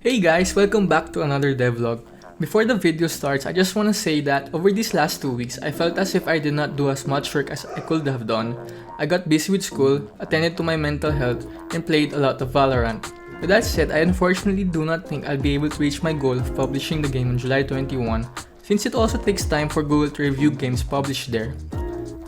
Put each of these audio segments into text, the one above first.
Hey guys, welcome back to another devlog. Before the video starts, I just want to say that over these last 2 weeks, I felt as if I did not do as much work as I could have done. I got busy with school, attended to my mental health, and played a lot of Valorant. With that said, I unfortunately do not think I'll be able to reach my goal of publishing the game on July 21, since it also takes time for Google to review games published there.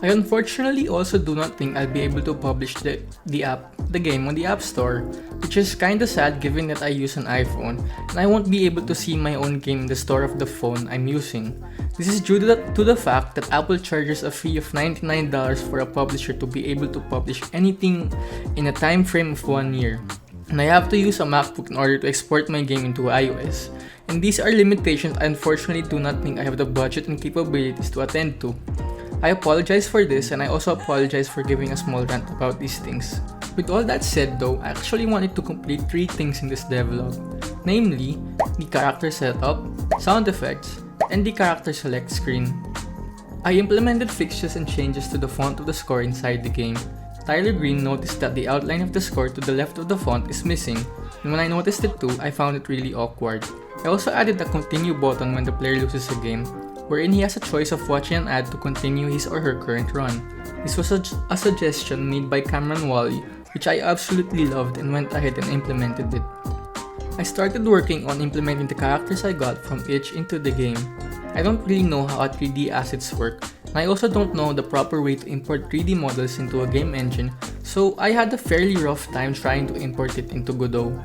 I unfortunately also do not think I'll be able to publish the game on the App Store, which is kinda sad given that I use an iPhone and I won't be able to see my own game in the store of the phone I'm using. This is due to the fact that Apple charges a fee of $99 for a publisher to be able to publish anything in a time frame of 1 year. And I have to use a MacBook in order to export my game into iOS. And these are limitations I unfortunately do not think I have the budget and capabilities to attend to. I apologize for this, and I also apologize for giving a small rant about these things. With all that said though, I actually wanted to complete 3 things in this devlog, namely, the character setup, sound effects, and the character select screen. I implemented fixtures and changes to the font of the score inside the game. Tyler Green noticed that the outline of the score to the left of the font is missing, and when I noticed it too, I found it really awkward. I also added a continue button when the player loses a game, wherein he has a choice of watching an ad to continue his or her current run. This was a suggestion made by Cameron Wally, which I absolutely loved and went ahead and implemented it. I started working on implementing the characters I got from itch into the game. I don't really know how 3D assets work, and I also don't know the proper way to import 3D models into a game engine, so I had a fairly rough time trying to import it into Godot.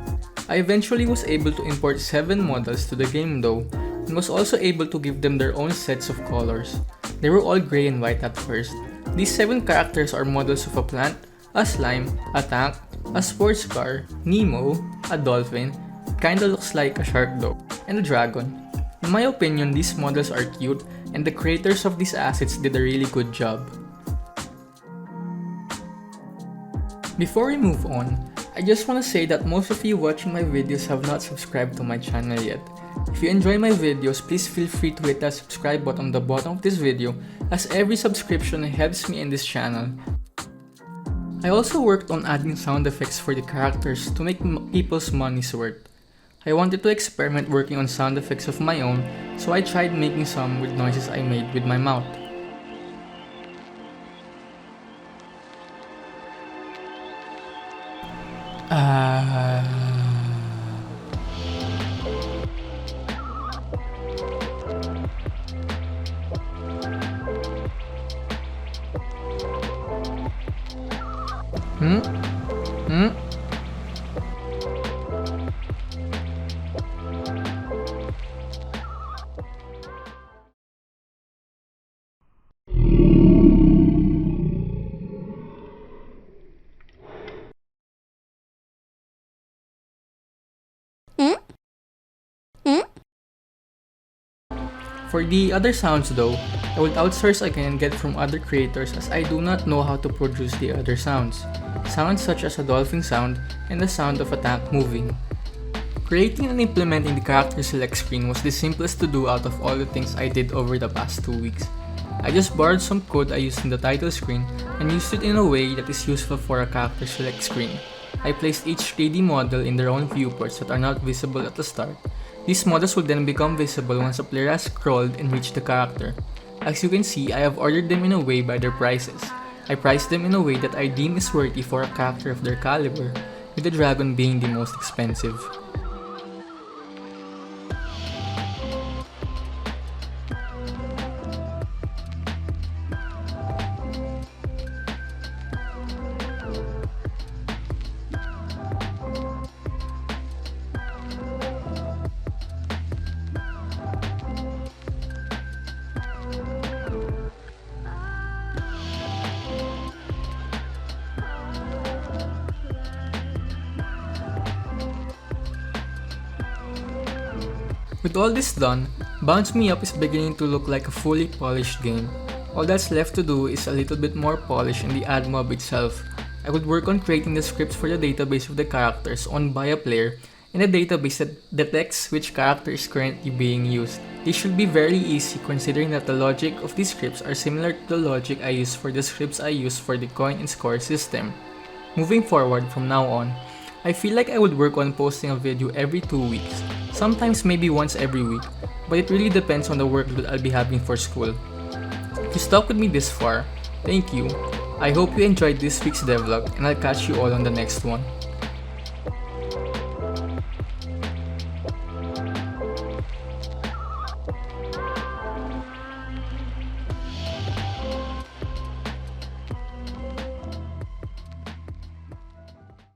I eventually was able to import 7 models to the game though, and was also able to give them their own sets of colors. They were all gray and white at first. These 7 characters are models of a plant, a slime, a tank, a sports car, Nemo, a dolphin, it kinda looks like a shark though, and a dragon. In my opinion, these models are cute, and the creators of these assets did a really good job. Before we move on, I just want to say that most of you watching my videos have not subscribed to my channel yet. If you enjoy my videos, please feel free to hit that subscribe button on the bottom of this video, as every subscription helps me in this channel. I also worked on adding sound effects for the characters to make people's money's worth. I wanted to experiment working on sound effects of my own, so I tried making some with noises I made with my mouth. For the other sounds though, I would outsource again and get from other creators as I do not know how to produce the other sounds. Sounds such as a dolphin sound and the sound of a tank moving. Creating and implementing the character select screen was the simplest to do out of all the things I did over the past 2 weeks. I just borrowed some code I used in the title screen and used it in a way that is useful for a character select screen. I placed each 3D model in their own viewports that are not visible at the start. These models will then become visible once a player has scrolled and reached the character. As you can see, I have ordered them in a way by their prices. I priced them in a way that I deem is worthy for a character of their caliber, with the dragon being the most expensive. With all this done, Me Up is beginning to look like a fully polished game. All that's left to do is a little bit more polish in the ad mob itself. I would work on creating the scripts for the database of the characters owned by a player, and a database that detects which character is currently being used. This should be very easy considering that the logic of these scripts are similar to the logic I use for the scripts I use for the coin and score system. Moving forward from now on, I feel like I would work on posting a video every 2 weeks. Sometimes maybe once every week, but it really depends on the workload I'll be having for school. If you stuck with me this far, thank you. I hope you enjoyed this week's devlog and I'll catch you all on the next one.